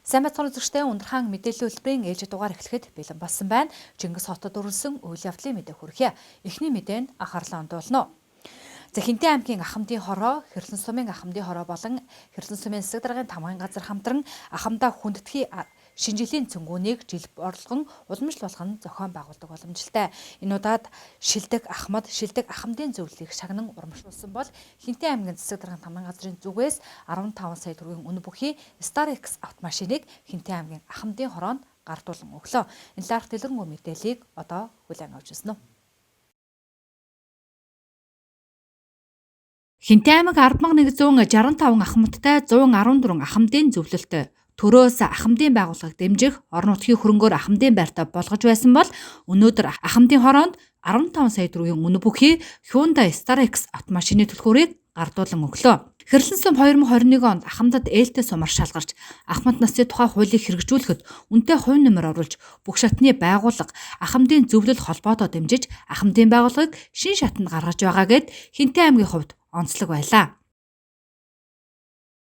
Сайн бацхан үзэгчтэй Ундрхан мэдээллийн хөтөлбөрийн ээлжид дугаар эхлэхэд бэлэн болсон байна. Чингис хотод үргэлжлэн үйл явдлын мэдээ хүргье. Эхний мэдээнд анхаарлаа хандуулна. Хинтээ аймгийн Ахмадын хороо, Хэрлэн сумын Ахмадын хороо болон Хэрлэн сумын засаг даргын тамгын газар хамтран Ахмадаа хүндэтгэхийн шинжилгээний цөмгөөнийг жил орлогон уламжлуулах нь зохион байгуулдаг боломжтой. Энэ удаад шилдэг Ахмадын зөвлөлийг шагнан урамшуулсан бол Хинтээ аймгийн засаг даргын тамгын газрын зүгээс 15 сая төгрөгийн үнэ бүхий Star-X автомашиныг Хинтээ аймгийн Ахмадын хороонд гартуулан өглөө. Энэ лаарх дэлгэрэнгүй мэдээллийг одоо хүлээн авч ирсэн нь. Хинтээ аймаг 10,165 ахмадтай 114 ахмадын зөвлөлтөй төрөөс ахмадын байгууллагыг дэмжих орон нутгийн хөрөнгөөр ахмадын байртаа болгож байсан бол өнөөдөр ахмадын хороонд 15 сая төгрөгийн үнэ бүхий Hyundai Star-X автомашины түлхүүрийг гардуулан өглөө. Хэрлэн сум 2021 онд Ахмадад ээлтэй сумаар шалгарч Ахмад насны тухай хуулийг хэрэгжүүлэхэд үнэтэй хувь нэмэр оруулж бүх шатны байгууллага Ахмадын зөвлөл холбоотоо дэмжиж Ахмадын байгууллагыг шин шатанд гаргаж байгаа гэд Хинтээ аймгийн хувьд онцлог байлаа.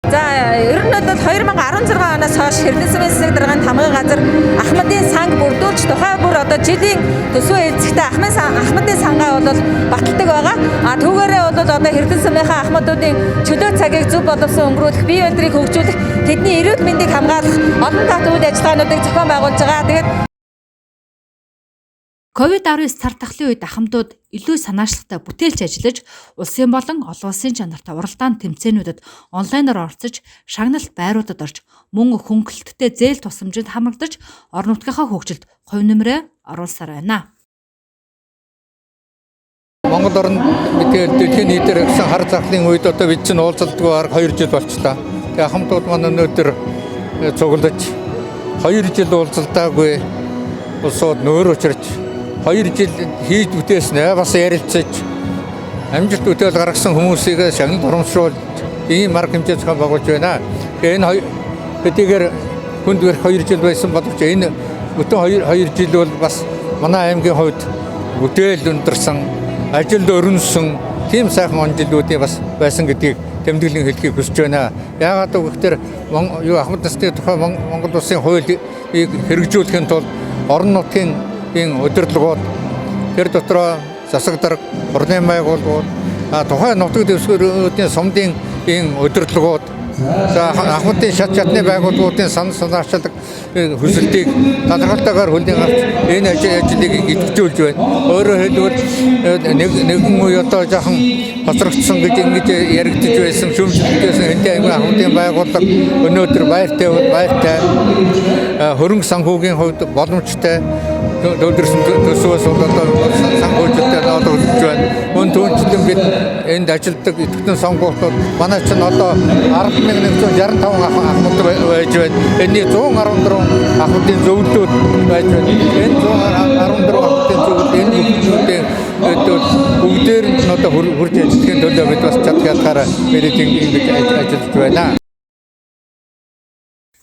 За ер нь бол 2016 оноос хойш Хэрлэн сумын засаг даргын тамгын газар Ахмадын санг бүрдүүлж тухай бүр одоо жилийн төсвөө эзэгтэй Ахмадын сангаа бол баталдаг байгаа. Түүгээрээ бол одоо Хэрлэн сумынхаа ахмадуудын чөлөө цагийг зөв боловсон өнгөрүүлэх, бие биедрийг хөгжүүлэх, тэдний эрүүл мэндийг хамгаалах олон талын үйл ажиллагаануудыг зохион байгуулж байгаа. Тэгээд COVID-19 цар тахлын үед ахмадууд илүү санаачлалтай бүтээлч ажиллаж, улсын болон олон улсын чанартай уралдаан тэмцээнүүдэд онлайнаар оролцож, шагналт байруудад орж, мөн хөнгөлөлттэй зээл тусламжинд хамрагдаж, орон нутгийнхаа хөгжилд хувь нэмрээ оруулсаар байна. Монгол орнд дэлхийн нийтээр гэсэн хар захлын үед одоо бид чинь уулзалтгүй 2 жил болчлаа. Тэгээ ахмадууд маань өнөөдөр цуглаж 2 жил уулзалтаагүй улсууд нөөр учирч 2 жил хийж бүтээснээ бас ярилцаж амжилт бүтээл гаргасан хүмүүсийг шагнал урамшуулж ийм арга хэмжээ зохион байгуулж байна. Тэгээ энэ хэдийгээр хүнд бэрх 2 жил байсан боловч энэ бүтэн 2 жил бол бас манай аймгийн хувьд бүтээл өндөрсөн, ажилд өрнөсөн тийм сайхан онжилуудын бас байсан гэдгийг тэмдэглэн хэлхийг хүсэж байна. Яагаад гэвэл Ахмад насны тухай Монгол улсын хуулийг хэрэгжүүлэхийн тулд орон нутгийн удирдлагууд тэр дотроо засаг дарга, хурлын байгууллагууд, тухайн нутаг дэвсгэрийн сумдын удирдлагууд, Ахмадын шат шатны байгууллагуудын санаачлаг хүсэлтийг тодорхойлтойгоор хүлээн авч энэ ажлыг идэвхжүүлж байна. Өөрөөр хэлбэл нэгэн үе одоо жоохон хоцрогдсон гэж ингэж яригдж байсан, шүүмжлэгдсэн Хинтээ аймгийн Ахмадын байгууллага өнөөдөр байртай хөрөнгө санхүүгийн хувьд боломжтой төвлөрсөн төсвөөс одоо санхүүжилтээр олгож байна. Мөн түүнчлэн бид энд ажилладаг идэвхтэн сонгуультууд манай чинь одоо 10,165 ахмад байж байна. Энэний 114 ахмадын зөвлөлүүд байж байна. Энэ 114 ахмадын зөвлөл энэ бүхнүүдийн бүгдээр нь одоо хурж ажиллахын төлөө бид бас чадхаараа бид ингэж ажиллаж байна.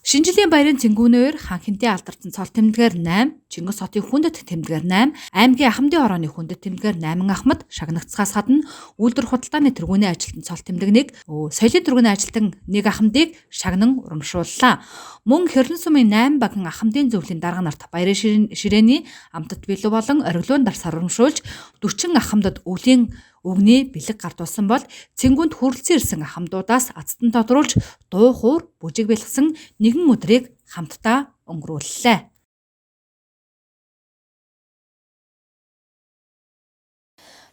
Шинжилгээний баярын цэнгүүнээр хан Хинтээ алдарсан цол тэмдгээр 8, Чингис хотын хүндэт тэмдгээр 8, аймгийн Ахмадын хорооны хүндэт тэмдгээр 8 ахмад шагнагдсахаас гадна үйлдвэр худалдааны тэргүүний ажилтан цол тэмдэг 1, соёлын тэргүүний ажилтан 1 ахмадыг шагнан урамшууллаа. Мөн Хэрлэн сумын 8 багийн ахмадын зөвлөлийн дарга нарт баярын ширээний амтд бэлэг болон ориглоон дарсаар урамшуулж 40 ахмадад өвлийн өгний бэлэг гардуулсан бол цэнгүүнд хүрэлцэн ирсэн ахмадуудаас ацтан тодруулж дуу хуур бүжиг бэлгсэн нэгэн өдрийг хамтдаа өнгөрүүллээ.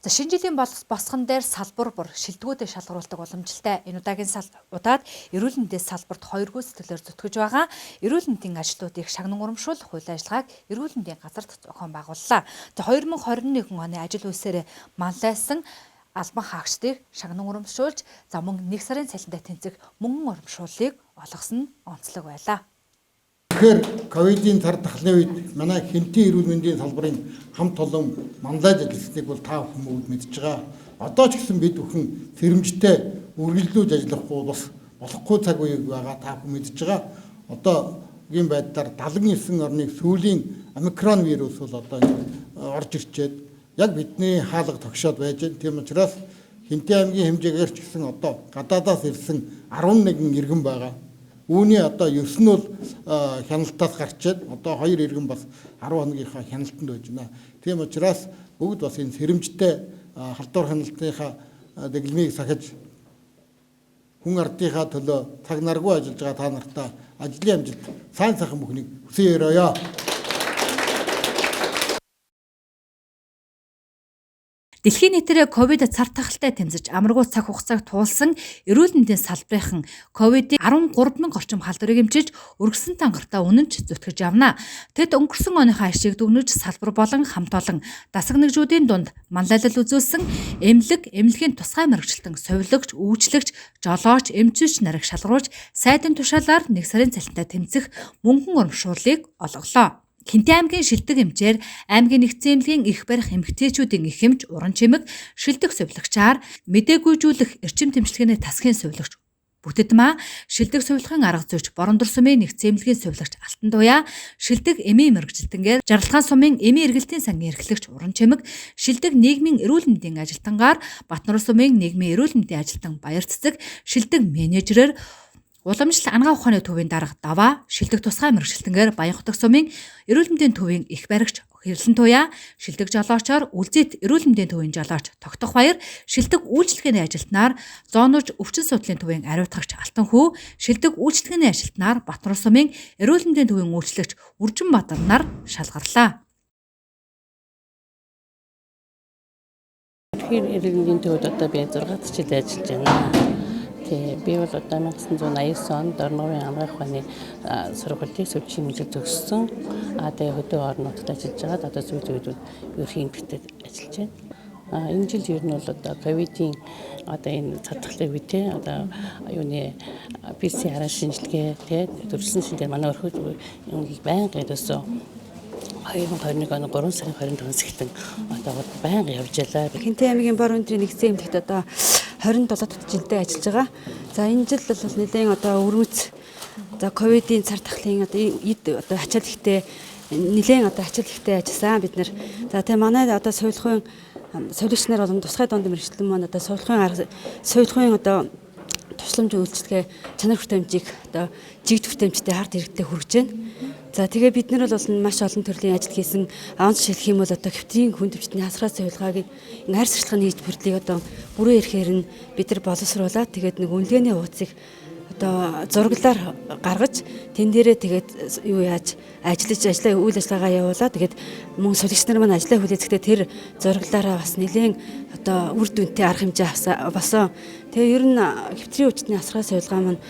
Шинэ жилийн босгон дээр салбар бүр шилдэгүүдэд шалгаруулдаг уламжлалтай. Энэ удаагийн удаад эрүүл мэндийн салбарт 2 гүйцэтгэлээр зүтгэж байгаа. Эрүүл мэндийн ажилтнуудыг шагнан урамшуулах үйл ажиллагааг эрүүл мэндийн газарт зохион байгууллаа. 2021 оны ажил үйлсээр манлайсан албан хаагчдыг шагнан урамшуулж мөн 1 сарын цалинтай тэнцэх мөнгөн урамшууллыг олгосон нь онцлог байлаа. Тэгэхээр ковидын цар тахлын үед манай Хинтээ эрүүл мэндийн салбарын хамт олон манлайж ажилласныг бол та бүхэн бүгд мэдж байгаа. Одоо ч гэсэн бид бүхэн сэрэмжтэй үргэлжлүүлж ажиллахгүй бас болохгүй цаг үе байгаа та бүхэн мэдж байгаа. Одоогийн байдлаар 79 орны сүүлийн омикрон вирус бол одоо орж ирчээд яг бидний хаалга тогшоод байж байна. Тийм учраас Хинтээ аймгийн хэмжээгээр ч гэсэн одоо гадаадаас ирсэн 11 иргэн байгаа. Үүний одоо 9 нь бол хяналтаас гарчээд одоо 2 иргэн бас 10 хоногийнхаа хяналтанд байж байна. Тийм учраас бүгд бас энэ сэрэмжтэй халдвар хяналтынхаа дэглэмийг сахиж хүн ардынхаа төлөө цаг наргүй ажиллаж байгаа та нартаа ажлын амжилт сайн сайхан бүхнийг хүсье өрөөё. Дэлхийн нийтээр ковид цар тахалтай тэмцэж амаргүй цаг хугацааг туулсан эрүүл мэндийн салбарын ковидын 13,000 орчим халдварыг эмчилж өргөсөн тангартаа үнэнч зүтгэж явна. Тэд өнгөрсөн оныхоо ашиг дүгнэж салбар болон хамт олон дасаг нэгжүүдийн дунд манлайлал үзүүлсэн эмнэлгийн тусгай мэргэжилтэн совилогч, үйлчлэгч, жолооч, эмчилж нарыг шалгаруулж сайдын тушаалаар 1 сарын цалинтай тэмцэх мөнгөн урамшууллыг олголоо. Хинтээ аймгийн шилдэг эмчээр аймгийн нэгдсэн эмнэлгийн их барих эмэгтэйчүүдийн их эмч уран чимэг, шилдэг сувилагчаар мэдээгүйжүүлэх эрчим тэмчилгээний тасгийн сувилагч Бүтэдмаа, шилдэг сувилахын арга зүйч Борондор сумын нэгдсэн эмнэлгийн сувилагч Алтан Туяа, шилдэг эмийн мэргэжилтэнгээр Жарлахаан сумын эмийн эргэлтийн сангийн эрхлэгч уран чимэг, шилдэг нийгмийн эрүүл мэндийн ажилтангаар Батнар сумын нийгмийн эрүүл мэндийн ажилтан Баяр Цэцэг, шилдэг менежерээр Уламжлал ангаа ухааны төвийн дарга Даваа, шилдэг тусгай мэргэжилтэнгээр Баянхутаг сумын эрүүл мэндийн төвийн их баригч Хэрлэн Туяа, шилдэг жолоочоор Үлзийт эрүүл мэндийн төвийн жолооч Тогтох Баяр, шилдэг үйлчлэгээний ажилтнаар Зоонууч өвчин судлалын төвийн ариутгагч Алтан Хүү, шилдэг үйлчлэгээний ажилтнаар Батнар сумын эрүүл мэндийн төвийн үйлчлэгч Үржин Баатар нар шалгарлаа. Эрүүл мэндийн төвд одоо би 6 жил ажиллаж байна. Би бол одоо 1989 онд Орон амрах ухааны сургуулийн сүлжээ хэмжээ төгссөн. Тэгээ хөдөө орнуудад ажиллаж байгаа. Одоо сүүлийн үед ерөнхий эмнэлэгт ажиллаж байна. Энэ жил ер нь бол одоо ковидын одоо энэ цадгалын үед те одоо юуны PCR шинжилгээ те төрөлсөн шинжилгээ манай өрхөд энэ байнга ерөөсөө 2021 оны 3 сарын 25-нд сэгтэн одоо байнга явж байлаа. Хинтээ аймгийн бор өндрийн нэгдсэн эмнэлэгт одоо 27 жилдээ ажиллаж байгаа. За энэ жил бол нэлээд одоо өрөөц за ковидын цар тахлын одоо эд одоо ачаал ихтэй нэлээд одоо ачаал ихтэй ажилласан бид нэр. За тэгээ манай одоо сувилахын сувилагч нар болон тусгай дунд мэргэжилтэн маань одоо сувилахын одоо тусламж үйлчлэгээ чанар хүртээмжийг одоо жигд хүртээмжтэй хард хэрэгтэй хүргэж байна. За тэгээ бид нар бол маш олон төрлийн ажил хийсэн. Онц шилэх юм бол одоо хэвтрийн хүн төвчтний хасраа сувилгааг ин хайр сурталчилгааны нийт бүрдлийг одоо бүрэн ирэхээр нь бид нар боловсруулаад тэгээд нэг үнэлгээний хуудсыг одоо зураглаар гаргаж тэн дээрээ тэгээд юу яаж ажлаа үйл ажиллагаагаа явуулаа. Тэгээд мөн сувилагч нар маань ажлаа хүлээцэхдээ тэр зураглаараа бас нэлээд одоо үр дүнтэй арга хэмжээ басан. Тэгээ ер нь хэвтрийн хүчний хасраа сувилгаа маань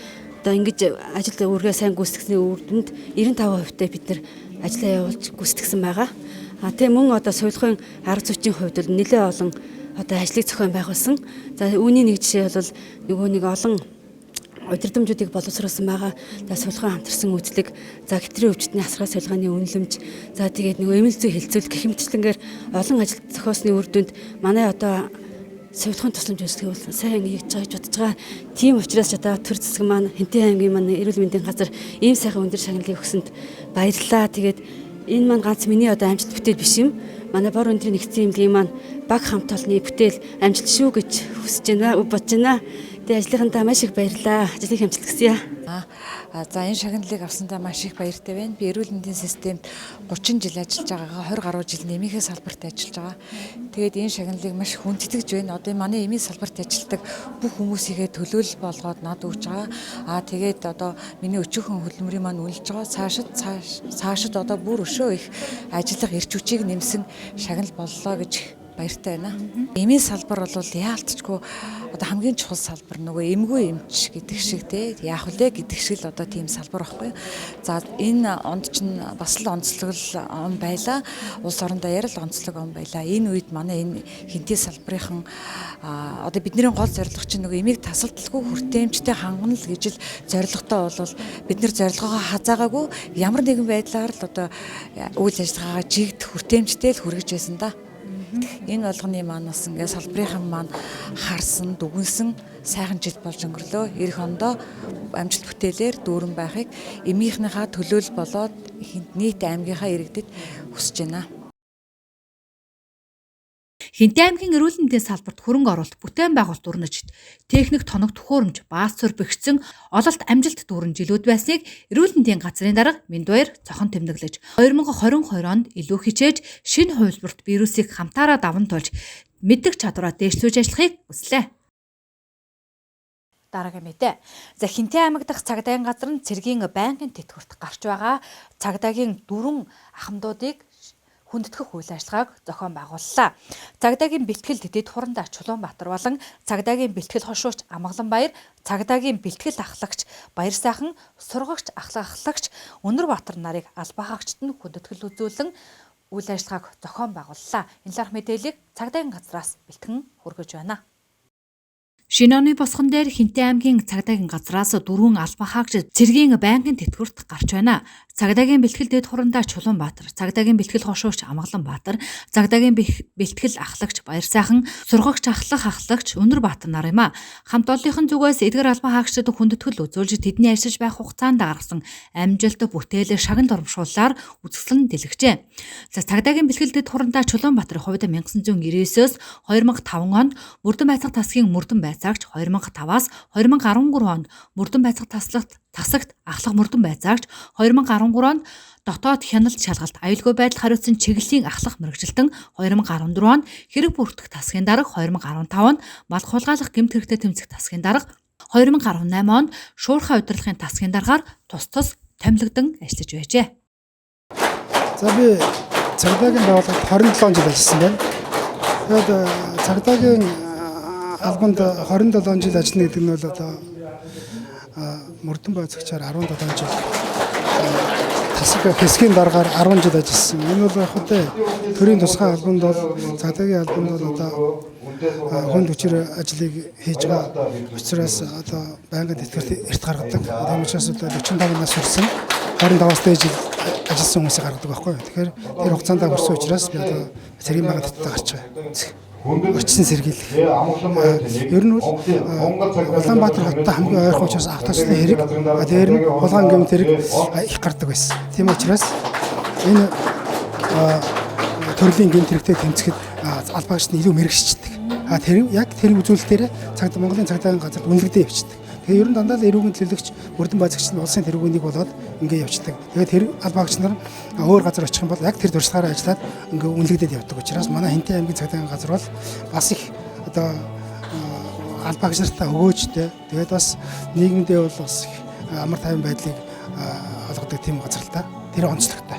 одоо ингэж ажил үргээ сайн гүйцэтгэсний үр дүнд 95% бид нар ажлаа явуулж гүйцэтгсэн байгаа. Тэгээ мөн одоо сувилахын арга зүйчийн хувьд бол нэлээд олон одоо ажлыг зохион байгуулсан. За үүний нэг жишээ бол нөгөө нэг олон удирдамжуудыг боловсруулсан байгаа. За сувилахын хамтарсан үйлчлэг, за хэвтрийн өвчтний хасраа сувилгааны үнэлэмж, за тэгээд нөгөө эмнэлэг зүй хэлцүүлэх гэх мэтчлэнгээр олон ажил зохиосны үр дүнд манай одоо сувилахын тусламж үйлчлэг бол сайн хийж байгаа гэж бодож байгаа. Тийм учраас одоо төр засаг маань Хинтээ аймгийн маань эрүүл мэндийн газар ийм сайхан өндөр шагналыг өгсөнд баярлалаа. Тэгээд энэ маань ганц миний одоо амжилт бүтээл биш юм. Манай бор өндрийн нэгдсэн эмнэлгийн маань баг хамт олонны бүтээл амжилт шүү гэж хүсэж байна, бодож байна. Тэгээ ажлынхандаа маш их баярлалаа. Ажлыг хэмжилт гисье. За энэ шагналыг авсандаа маш их баяртай байна. Би эрүүл мэндийн системд 30 жил ажиллаж байгаагаа 20 гаруй жил нэмийнхээ салбарт ажиллаж байгаа. Тэгээд энэ шагналыг маш хүндэтгэж байна. Одоо манай эмийн салбарт ажилладаг бүх хүмүүсийгээ төлөөлөл болгоод над өгч байгаа. Тэгээд одоо миний өчүүхэн хөдөлмөрийн маань үнэлж байгаа. Цаашид одоо бүр өшөө их ажиллах эрч хүчийг нэмсэн шагнал боллоо гэж баяртай байна. Эмийн салбар бол яалтчгүй одоо хамгийн чухал салбар нөгөө эмгүү эмч гэдэг шиг те яах вүлээ гэдэг шиг л одоо тийм салбар байхгүй. За энэ онд чинь бас л онцлог он байла. Улс орондоо ярил онцлог он байла. Энэ үед манай энэ хинтээ салбарынхан одоо бидний гол зорилго чинь нөгөө эмийг тасалдалгүй хүртээмжтэй хангана л гэж л зорилготой бол бид нэр зорилгоогоо хазаагаагүй ямар нэгэн байдлаар л одоо үйл ажиллагаагаа жигд хүртээмжтэй л хүргэж байсан да. Энэ болгоны маань бас ингээд салбарынхан маань харсан, дүгнсэн сайхан жил болж өнгөрлөө. Ирэх ондоо амжилт бүтээлээр дүүрэн байхыг эмийнхнийхаа төлөөлөл болоод нийт аймгийнхаа иргэдэд хүсэж байна. Хинтээ аймгийн эрүүл мэндийн салбарт хөрөнгө оруулалт, бүтээн байгуулалт дүрнэж, техник тоног төхөөрөмж, бааз цор бэхжсэн ололт амжилт дүүрэн жилүүд байсныг эрүүл мэндийн газрын дарга Миндбаяр цохон тэмдэглэж, 2022 онд илүү хичээж шинэ хувилбарт вирусыг хамтаараа даван туулж мэддэг чадвараа дээшлүүлж ажиллахыг хүслээ. Дараагийн мэдээ. За Хинтээ аймаг дахь цагдаагийн газар нь цэргийн байнгын тэтгэврт гарч байгаа цагдаагийн 4 ахмадуудыг хүндэтгэх үйл ажиллагааг зохион байгууллаа. Цагдаагийн бэлтгэл Дэд Хурандаа Чулуунбаатар болон цагдаагийн бэлтгэл хошууч Амгаланбаяр, цагдаагийн бэлтгэл ахлагч Баяр сайхан, сургагч ахлагч Өнөрбаатар нарыг албаа хаагчид нь хүндэтгэл үзүүлэн үйл ажиллагааг зохион байгууллаа. Энэ ларх мэдээллийг цагдаагийн газраас бэлтгэн хүргэж байна. Шинэ оны босгон дээр Хинтээ аймгийн цагдаагийн газраас 4 албан хаагч цэргийн байнгын тэтгэврт гарч байна. Цагдаагийн бэлтгэл Дэд Хурандаа Чулуунбаатар, цагдаагийн бэлтгэл хошууч Амгаланбаатар, цагдаагийн бэлтгэл ахлагч Баяр сайхан, сургагч ахлагч Өнөрбаатар нар юм а. Хамт олонхын зүгээс эдгээр албан хаагчдад хүндэтгэл үзүүлж тэдний ажиллаж байх хугацаанд гаргасан амжилт бүтээл шагнал урамшууллаар үзэсгэлэн дэлгэжээ. За цагдаагийн бэлтгэл Дэд Хурандаа Чулуунбаатарын хувьд 1999-өөс 2005 онд Мөрдөн байцаах тасгийн Мөрдөн байцаагч, 2005-аас 2013 онд Мөрдөн байцаах тасагт ахлах Мөрдөн байцаагч, 2013 онд дотоод хяналт шалгалт аюулгүй байдал хариуцсан чиглэлийн ахлах мэрэгжилтэн, 2014 онд хэрэг бүртгэх тасгийн дарга, 2015 онд мал хулгайлах гэмт хэрэгтэй тэмцэх тасгийн дарга, 2018 онд шуурхай удирдлагын тасгийн даргаар тус томилогдсон ажиллаж байжээ. За би цагдаагийн байгууллагад 27 жил ажилласан байна. Тэгээд цагдаагийн албанд 27 жил ажиллана гэдэг нь бол одоо Мөрдөн байцаагчаар 17 жил, тасаг хэсгийн дараагаар 10 жил ажилласан. Энэ бол яг хөдөө төрийн тусгай албанд бол цагдаагийн албанд бол одоо хүнд хүчээр ажлыг хийж байгаа учраас одоо байнгын тэтгэврт эрт гаргадаг. Тийм учраас одоо 45 нас хүрсэн 25-аас дээд жил ажилласан хүмүүсийг гаргадаг байхгүй. Тэгэхээр тэр хугацаанд хүрсэн учраас би одоо цэргийн байнгын тэтгэврт гарч байгаа. Өчсөн сэргийлэх. Ер нь бол Улаанбаатар хоттой хамгийн ойрхон учраас автоцлын хэрэг, дээр нь хулгайн гэмт хэрэг их гардаг байсан. Тийм учраас энэ төрлийн гэмт хэрэгтэй тэмцэхэд албаагчид нь илүү мэрэгшчихдэг. Тэр яг тэр үзүүлэлтээр Монголын цагдаагийн газарт үнэлэгдээ явчихдаг. Тэгээ ер нь дандаа л эрүүгийн төлөөлөгч Мөрдөн байцаагч нь улсын тэргүүнийг болоод ингэ явчихдаг. Тэгээд тэр албаагч нар өөр газар очих юм бол яг тэр туршлагаараа ажиллаад ингэ үнэлэгдээд явдаг учраас манай Хинтээ аймгийн цагдаагийн газар бол бас их одоо албаагч нартаа өгөөжтэй. Тэгээд бас нийгэмдээ бол бас их амар тайван байдлыг олгодог тийм газар л та. Тэр онцлогтой.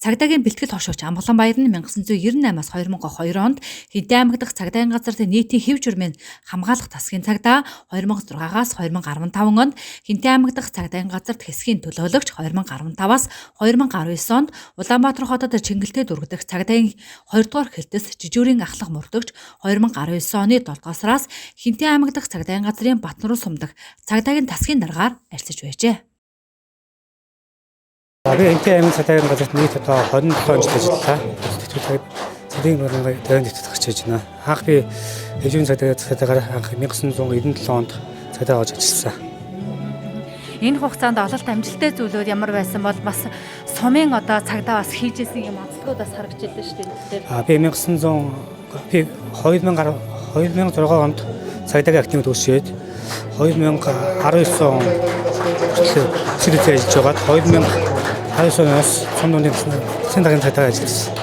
Цагдаагийн бэлтгэл хошууч Амгаланбаяр нь 1998-аас 2002 онд Хинтээ аймаг дахь цагдаагийн газарт нийтийн хэв журмын хамгаалах тасгийн цагдаа, 2006-аас 2015 онд Хинтээ аймаг дахь цагдаагийн газарт хэсгийн төлөөлөгч, 2015-аас 2019 онд Улаанбаатар хотод Чингэлтэй дүргдэх цагдаагийн 2 дугаар хэлтэс жижүүрийн ахлах мөрдөгч, 2019 оны 7 сараас Хинтээ аймаг дахь цагдаагийн газрын Батнаруу сумдах цагдаагийн тасгийн даргаар ажиллаж байжээ. Би Хинтээ аймгийн цагдаагийн газарт нийт одоо 27 жил ажиллалаа. Тэтгэврийн цагдаагийн байгууллагын төвөнд тэтгэж хийж байна. Анх би дэвжүүн цагдаагаар анх 1997 онд цагдаа болж ажилласан. Энэ хугацаанд ололт амжилттай зүйлүүд ямар байсан бол бас сумын одоо цагдаа бас хийжсэн юм онцлогуд бас харагдчихлаа шүү дээ. Би 2006 онд цагдаагийн активд үүсээд 2019 он зэрэг ажиллаж байгаад 2019-оос цомдны засгийн даргын цагдаа ажилласан.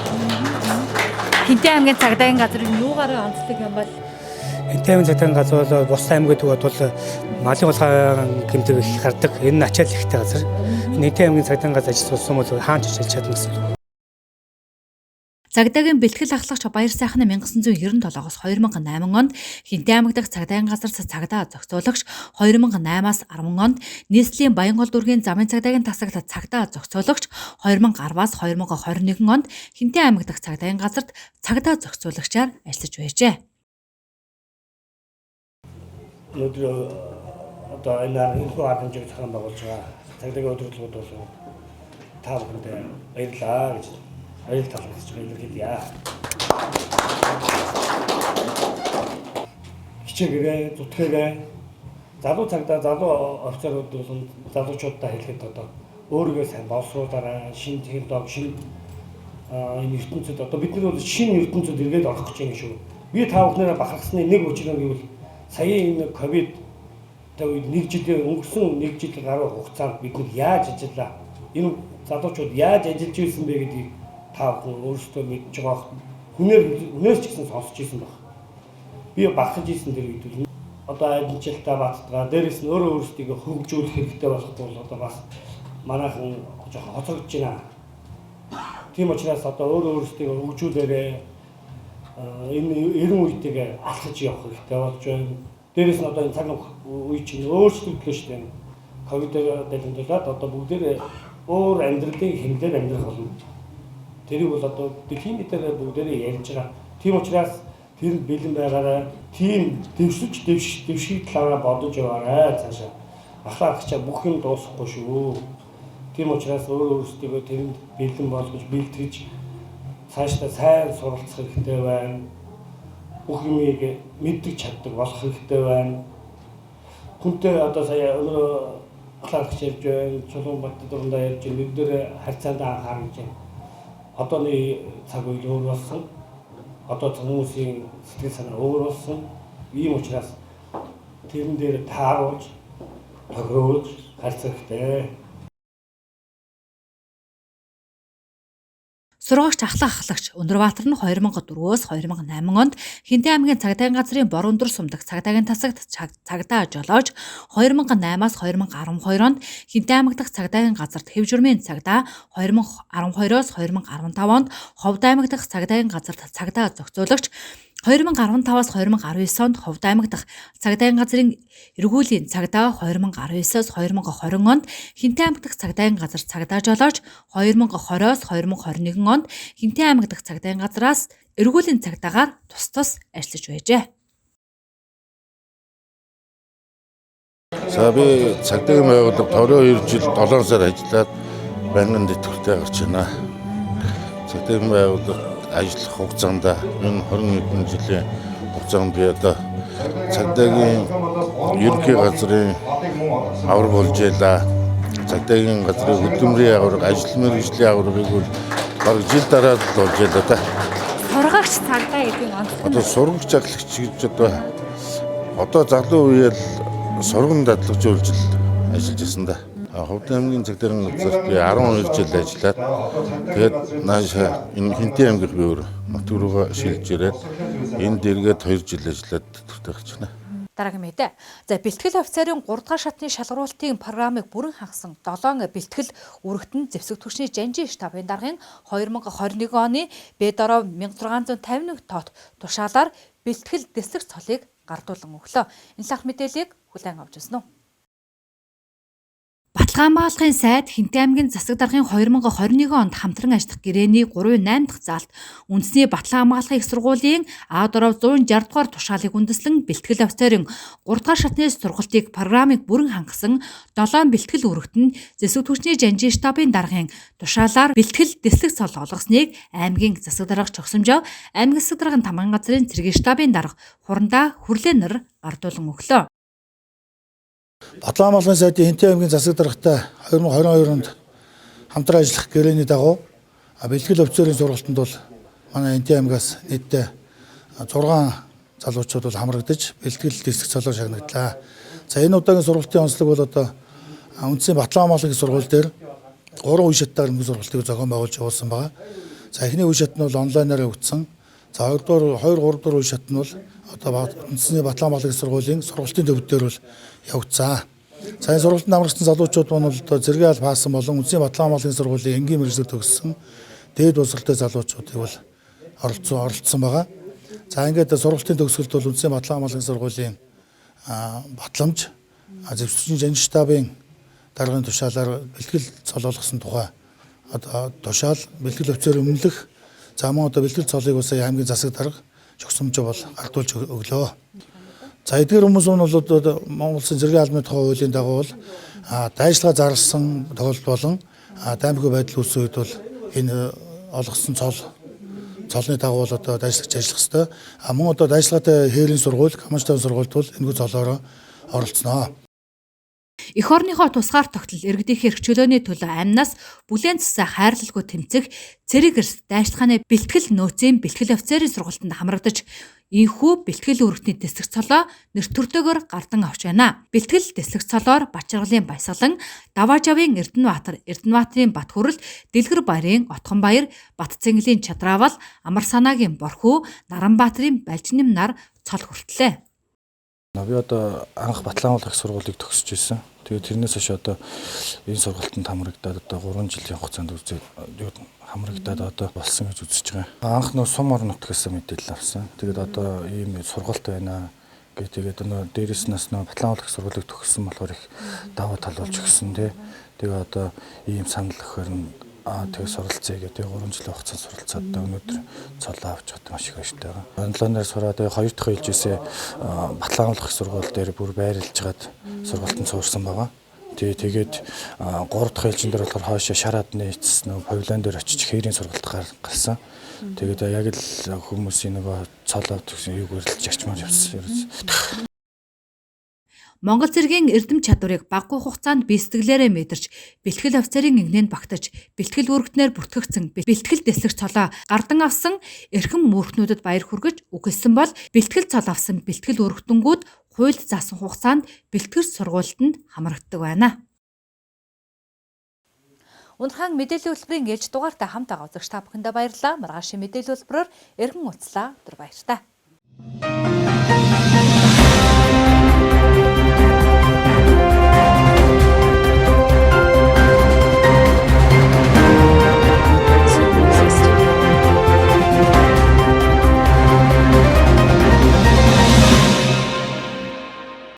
Хинтээ аймгийн цагдаагийн газрын юугаараа онцлог юм бол Хинтээ аймгийн цагдаагийн газар бол бус аймагт бол малын хулгайн гэмтэг их гардаг. Энэ нь ачаал ихтэй газар. Хинтээ аймгийн цагдаагийн газар ажилласан хүмүүс хаанч ажиллаж чадна гэсэн. Цагдаагийн бэлтгэл ахлагч Баяр сайхан 1997-оос 2008 онд Хинтээ аймаг дахь цагдаагийн газарт цагдаа зохицуулагч, 2008-аас 10 онд нийслэлийн Баянгол дүүргийн замын цагдаагийн тасагт цагдаа зохицуулагч, 2010-аас 2021 онд Хинтээ аймаг дахь цагдаагийн газарт цагдаа зохицуулагчаар ажиллаж байжээ. Өнөөдөр одоо энэ хэмжээг зохион байгуулж байгаа цагдаагийн удирдлагууд бол та бүхэндээ баярлалаа гэж баярлалаа гэж хэлье. Хичээгээрээ, зүтгээгээрээ залуу цагдаа, залуу офицерууд бол залуучуудаа хэлэхэд одоо өөрийгөө сайн боловсруулаарай, шинэ технологи, шинэ энэ ертөнцид одоо бид нар бол шинэ ертөнцид эргээд орох гэж байна шүү. Би та бүхнээрээ бахархсны нэг учир нь гэвэл сая энэ ковид тэгээд нэг жилийн өнгөрсөн нэг жил гаруй хугацаанд бид нар яаж ажиллаа? Энэ залуучууд яаж ажиллаж ирсэн бэ гэдгийг та бүхэн өөрсдөө мэдж байгаа. Хүнээс ч гэсэн сонсч ирсэн баг. Би багтаж ирсэн тэр үед одоо ажилтаа баттгаа дээрээс нь өөрсдийгөө хөгжүүлэх хэрэгтэй болохгүй бол одоо бас манайхан жоохон хоцрогдож байна. Тийм учраас одоо өөрсдийгөө хөгжүүлээрээ энэ эрен үетэйгээ алхаж явах хэрэгтэй болж байна. Дээрээс нь одоо энэ цаг үе чинь өөрчлөгдлөө шүү дээ. Ковидээр дэлгэмдүүлээд одоо бүгдээ өөр амьдралын хэмжээр амьдрах болно. Тэрийг бол одоо дэлхийн мэдээ бүгдээ ярьж байгаа. Тийм учраас тэр бэлэн байгаараа тийм дэвшиг талаараа бодож яваарай цаашаа. Ахлагчаа бүх юм дуусахгүй шүү. Тийм учраас өөрсдийгөө тэрэнд бэлэн болгож бэлтгэж цаашдаа сайн суралцах хэрэгтэй байна. Бүх юмыг мэддэг чаддаг болох хэрэгтэй байна. Хүнтэй одоо сая өнөө ахлагч ярьж байна, Чулуунбат дундаа ярьж байна. Бүгдээр харьцаанд анхаарна гэж байна. Одооны цаг үе өөр болсон. Одоо хүмүүсийн сэтгэл санаа өөр болсон. Ийм учраас тэрэн дээр тааруулж, тохируулж харьцах хэрэгтэй. Сургагч ахлагч Өндрбаатар нь 2004-өөс 2008 онд Хинтээ аймгийн цагдаагийн газрын Борон дүр сумдаг цагдаагийн тасагт цагдаа жолоож 2008-аас 2012 онд Хинтээ аймаг дахь цагдаагийн газарт хэв журмын цагдаа 2012-оос 2015 онд Ховд аймаг дахь цагдаагийн газарт цагдаа зохицуулагч 2015-аас 2019 онд Ховд аймаг дахь цагдаагийн газрын эргүүлийн цагдаа 2019-оос 2020 онд Хинтээ аймаг дахь цагдаагийн газар цагдаа жолоож 2020-оос 2021 онд Хинтээ аймаг дахь цагдаагийн газраас эргүүлийн цагдаагаар тус ажиллаж байжээ. За би цагдаагийн байгууллага 22 жил 7 сар ажиллаад байнгын дэвтэртэй гарч байна. Цагдаагийн байгууллага ажиллах хугацаанд энэ 21 жилийн хугацаанд би одоо цагдаагийн ерөнхий газрын авраг болж байлаа. Цагдаагийн газрын хөдөлмөрийн авраг, ажил мэргэжлийн аврагыг бол бараг жил дараад болж байлаа да. Сургагч цагдаа гэдэг нь одоо сургагч ахлагч гэж одоо залуу үеэл сургам дадлагжуулж ажиллаж байсан да. Ховд аймгийн цагдаагийн газарт би 12 жил ажиллаад тэгээд нааша энэ Хинтээ аймгийнх би өөр нутг руугаа шилжиж ирээд энэ дэргээд 2 жил ажиллаад төртөж гарч байна. Дараагийн мэдээ. За бэлтгэл офицерын 3 дахь шатны шалгаруулалтын программыг бүрэн хангасан 7 бэлтгэл үрэгтэн зэвсэг түвшний жанжин штабын даргын 2021 оны Б-дороо 1651 тоот тушаалаар бэлтгэл дэслэг цолыг гардуулан өглөө. Энэ лах мэдээллийг хүлээн авч байна уу? Баталгаан багалгын сайд Хинтээ аймгийн засаг даргын 2021 онд хамтран ажиллах гэрээний 3-8 дахь залт үндэсний баталгаан багалгын их сургуулийн А-дороо 160 дугаар тушаалыг үндэслэн бэлтгэл офицерын 3 дахь шатны сургалтыг программыг бүрэн хангасан 7 бэлтгэл үрэгтэн зэвсэг түвшний жанжин штабын даргын тушаалаар бэлтгэл дэслэг цол олгосныг аймгийн засаг дарга чогсомжоо аймгийн засаг даргын тамган газрын цэргийн штабын дарга Хурандаа Хүрлэнэр гардуулан өглөө. Баталгаан багалгын сайдын Хинтээ аймгийн засаг даргатай 2022 онд хамтран ажиллах гэрээний дагуу бэлтгэл офицерын сургалтанд бол манай Хинтээ аймгаас нийтдээ 6 залуучууд бол хамрагдаж бэлтгэл дэслэг цолоо шагнагдлаа. За энэ удаагийн сургалтын онцлог бол одоо үндсийн баталгаан багалгын сургууль дээр 3 үе шаттайгаар өнгө сургалтыг зохион байгуулж явуулсан байгаа. За эхний үе шат нь бол онлайнаар өгсөн. За 2 3 дугаар үе шат нь бол одоо үндэсний баталгаан багалгын сургуулийн сургалтын төвд дээр бол явагдсан. За энэ сургалтанд амрагсан залуучууд маань бол одоо зэргийн аль паасан болон үндэсний баталгаан багалгын сургуулийн энгийн мэргэжлийг төгссөн дээд боловсролтой залуучуудыг бол оролцсон байгаа. За ингээд сургалтын төгсгөлд бол үндэсний баталгаан багалгын сургуулийн батламж зэвсэгчийн жанжин штабын даргын тушаалаар бэлтгэл цол олгосон тухай одоо тушаал бэлтгэл офицерын өмнөх за мөн одоо бэлтгэл цолыг бас аймгийн засаг дарга чогсомжоо бол гардуулж өглөө. За эдгээр хүмүүс нь бол Монгол Улсын зэргийн албаны тухай хуулийн дагуу дайжлага зарласан тохиолдол болон даймгүй байдал үүссэн үед бол энэ олгосон цолны дагуу бол одоо дайжлагч ажиллах ёстой. Мөн одоо дайжлагатай хээрийн сургууль, коммунист сургуульд бол энэгүй цолоор оролцсноо. Эх орныхоо тусгаар тогтол иргэдийнхээ эрх чөлөөний төлөө амнаас бүлээн засаа хайрлалгүй тэмцэх цэрэг эрс дайчилгааны бэлтгэл нөөцийн бэлтгэл офицерын сургалтанд хамрагдаж Ийхүү бэлтгэл үүрэгтний дэслэг цолоо нэр төртөөгөр гардан авч байна. Бэлтгэл дэслэг цолоор Бачаргалын Баясгалан, Даваажавын Эрдэнэбаатарын Батхүрэл, Дэлгэр баярын Отгонбаяр, Батцэнгэлийн Чадраавал, Амар санаагийн Борхүү, Наранбаатарын Балжинэм нар цол хүртлээ. Би одоо анх Батлангуул их сургуулийг төгсөж ирсэн. Тэгээд тэрнээс хойш одоо энэ сургалтанд хамрагдаад одоо 3 жилийн хугацаанд хамрагдаад одоо болсон гэж үзэж байгаа. Анх нөө сум орон нутгаас мэдээлэл авсан. Тэгээд одоо ийм сургалт байна гэх тэгээд нөө дээрээс нас нөө Батлангуул их сургуулийг төгссөн болохоор их даваа тал болж өгсөн тий. Тэгээд одоо ийм санал өгөхөр нь тэгээ суралцъя гэдэг 3 жилийн хугацаанд суралцаад өнөөдөр цолоо авч чадсан маш их баяртай байгаа. Онлайнаар сураад 2 дахь хэлжээсээ Батлангуул их сургууль дээр бүр байрлаж гад сургалтанд суурсан байгаа. Тэгээд 3 дахь хэлжин дээр болохоор хойшоо шараад нээцс нөө павильон дээр очиж хээрийн сургалт гарсан. Тэгээд яг л хүмүүсийн нөгөө цолоо төгсөн юуг өрлөж ачмаар явсан. Монгол цэргийн эрдэм чадварыг баггүй хугацаанд бие сэтгэлээрээ мэдэрч, бэлтгэл офицерын игнэнд багтаж, бэлтгэл үүрэгтнээр бүртгэгдсэн бэлтгэл дэслэг цолоо гардан авсан эрхэм мөнхнүүдэд баяр хүргэж үгэлсэн бол бэлтгэл цол авсан бэлтгэл үүрэгтэнгүүд хуульд заасан хугацаанд бэлтгэл сургуультанд хамрагддаг байна. Унтхан мэдээллийн хөтөлбөрийн ээлж дугаартай хамт байгаа үзэгч та бүхэндээ баярлалаа. Маргаашийн мэдээллийн хөтөлбөрөөр эргэн уулзлаа. Өдөр баяртай.